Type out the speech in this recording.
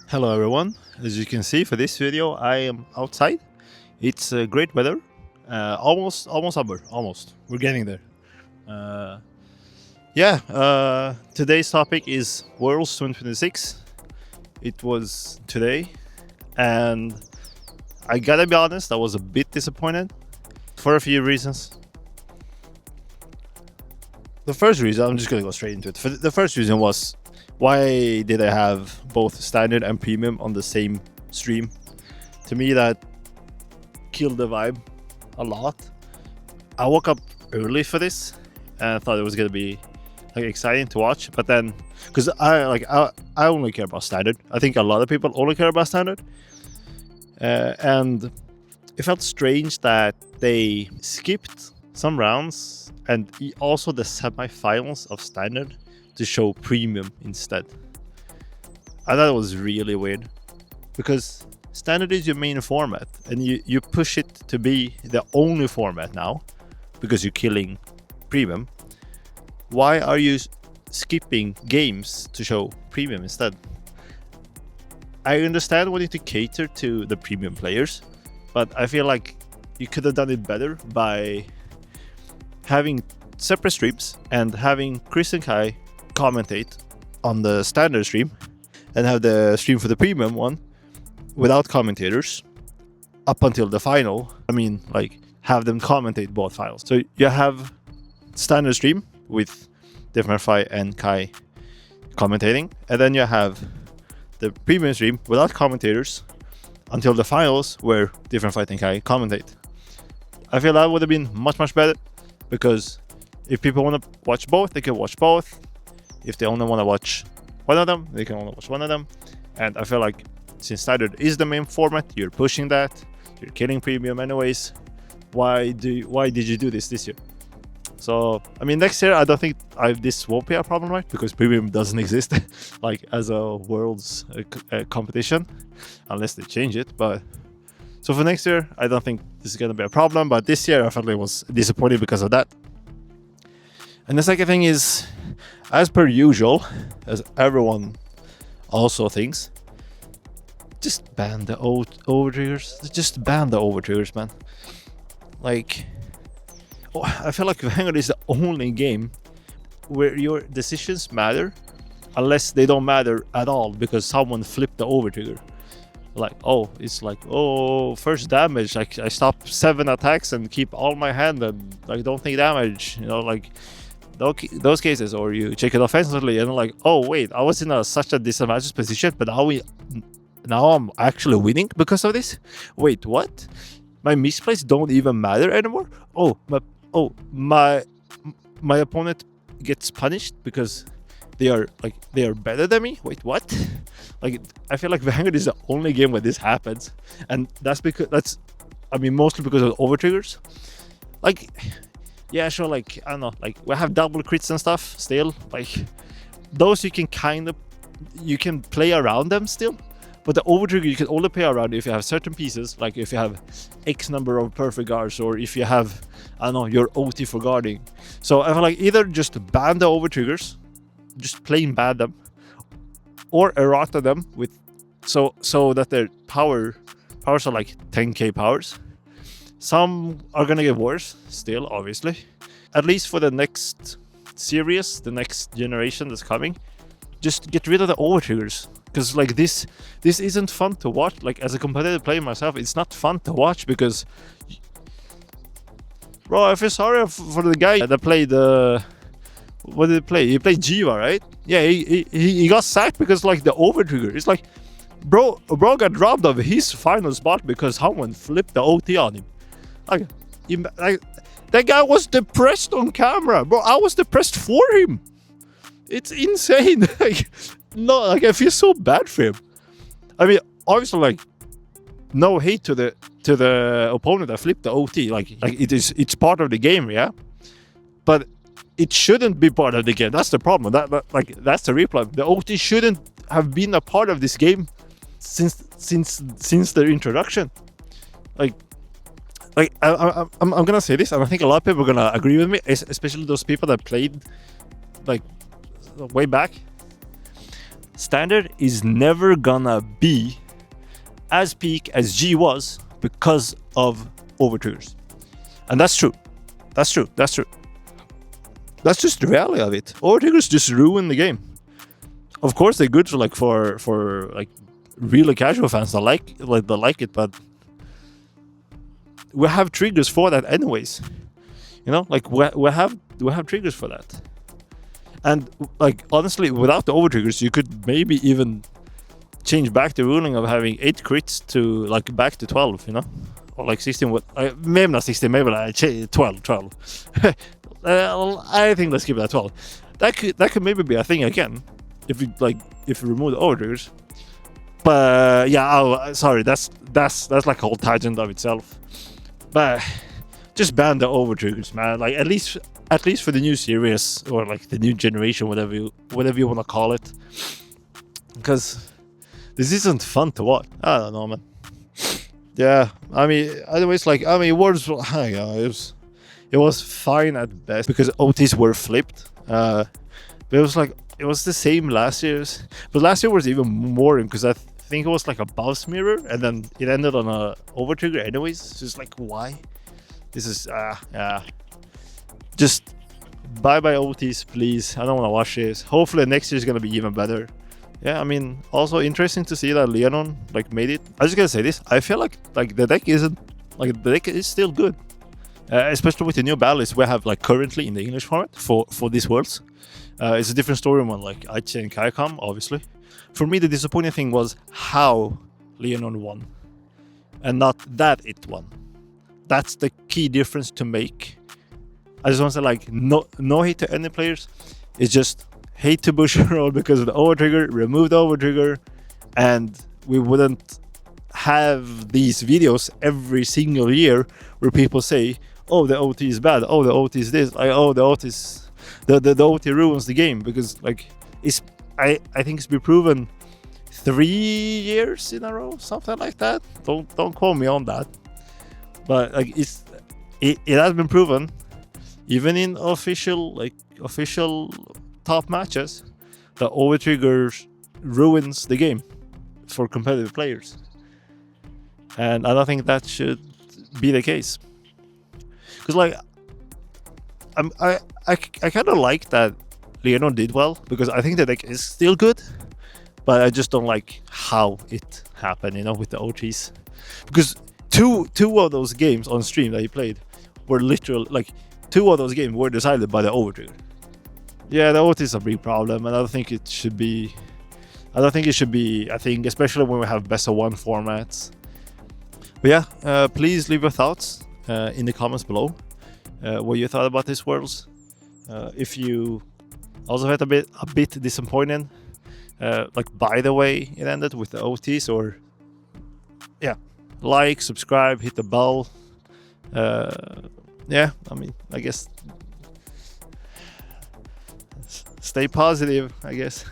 Hello everyone. As you can see for this video, I am outside. It's great weather. Almost summer. Almost. We're getting there. Uh, Today's topic is Worlds 2026. It was today, and I gotta be honest, I was a bit disappointed for a few reasons. The first reason, I'm just gonna go straight into it. The first reason was, why did I have both standard and premium on the same stream? To me, that killed the vibe a lot. I woke up early for this and I thought it was gonna be exciting to watch, but then because I only care about standard. I think a lot of people only care about standard, and it felt strange that they skipped some rounds and also the semifinals of standard to show premium instead. I thought it was really weird because standard is your main format and you push it to be the only format now because you're killing premium. Why are you skipping games to show premium instead? I understand wanting to cater to the premium players, but I feel like you could have done it better by having separate streams and having Chris and Kai commentate on the standard stream and have the stream for the premium one without commentators up until the final. Have them commentate both finals. So you have standard stream with Different Fight and Kai commentating, and then you have the premium stream without commentators until the finals where Different Fight and Kai commentate. I feel that would have been much better, because if people want to watch both, they can watch both. If they only want to watch one of them, they can only watch one of them. And I feel like since standard is the main format, you're pushing that, you're killing premium anyways. Why did you do this year? So next year I don't think this won't be a problem, right? Because premium doesn't exist as a world's competition unless they change it. But so for next year I don't think this is gonna be a problem. But this year I felt like was disappointed because of that. And the second thing is, as per usual, as everyone also thinks, just ban the overtriggers. Just ban the overtriggers, man. I feel like Vanguard is the only game where your decisions matter, unless they don't matter at all because someone flipped the overtrigger. First damage. I stop 7 attacks and keep all my hand and don't take damage. Those cases, or you check it offensively and wait, I was in such a disadvantaged position, but now I'm actually winning because of this. Wait, what? My misplays don't even matter anymore. My opponent gets punished because they are better than me. Wait, what? I feel like Vanguard is the only game where this happens, and mostly because of overtriggers. Yeah, sure, I don't know, we have double crits and stuff still. Those you can play around them still. But the overtrigger you can only play around if you have certain pieces, like if you have X number of perfect guards, or if you have, your OT for guarding. So I feel like either just ban the overtriggers, just plain ban them, or errata them with so that their powers are 10k powers. Some are gonna get worse still, obviously. At least for the next series, the next generation that's coming, just get rid of the overtriggers. Because this isn't fun to watch. As a competitive player myself, it's not fun to watch because, bro, I feel sorry for the guy that played what did he play? He played Jiva, right? Yeah, he got sacked because the overtrigger. It's bro got dropped off his final spot because someone flipped the OT on him. That guy was depressed on camera, bro. I was depressed for him. It's insane. I feel so bad for him. Obviously, no hate to the opponent that flipped the OT. It's part of the game, yeah. But it shouldn't be part of the game. That's the problem. That's the real problem. The OT shouldn't have been a part of this game since their introduction. I'm gonna say this, and I think a lot of people are gonna agree with me, especially those people that played way back. Standard is never gonna be as peak as G was because of overtriggers. And that's true. That's true. That's true. That's just the reality of it. Overtriggers just ruin the game. Of course, they're good for like really casual fans that like it, but we have triggers for that anyways. You know, like we have triggers for that. And like honestly, without the overtriggers, you could maybe even change back the ruling of having 8 crits to like back to 12. You know, or like 16. Maybe not 16. Maybe like 12. 12. I think let's keep it at 12. That could maybe be a thing again if you remove the overtriggers. But yeah, sorry, that's like a whole tangent of itself. But just ban the overtriggers, man. Like at least for the new series or like the new generation, whatever you want to call it. Because this isn't fun to watch. I don't know, man. Yeah, I mean, anyways, like Worlds, it was fine at best because OTs were flipped. But it was the same last year's. But last year was even more because I think it was like a bounce mirror and then it ended on a overtrigger anyways. It's just like, why? This is just bye OTs, please. I don't want to watch this. Hopefully next year is gonna be even better. Yeah, I mean, also interesting to see that Leonon like made it. I was just gonna say this. I feel like the deck is still good, especially with the new battle list we have like currently in the English format for these worlds. It's a different story one like Aichi and Kaikam, obviously. For me, the disappointing thing was how Leonon won, and not that it won. That's the key difference to make. I just want to say, like, no hate to any players. It's just hate to Bushiroad because of the overtrigger, remove the overtrigger, and we wouldn't have these videos every single year where people say, oh, the OT is bad, oh, the OT is this, like, oh, the OT is... The OT ruins the game, because, like, I think it's been proven 3 years in a row, something like that. Don't quote me on that. But, like, it has been proven, even in official top matches, that overtrigger ruins the game for competitive players, and I don't think that should be the case. Because like I kind of like that Leonon did well, because I think the deck is still good, but I just don't like how it happened, you know, with the OTs. Because two of those games on stream that he played were literal, like 2 of those games were decided by the overtrigger. Yeah, the OT is a big problem, and I don't think it should be. I think especially when we have best of 1 formats. But yeah, please leave your thoughts in the comments below. What you thought about this Worlds. If you also felt a bit disappointed, like by the way it ended with the OTs, or yeah, like, subscribe, hit the bell. Yeah, I mean, I guess stay positive, I guess.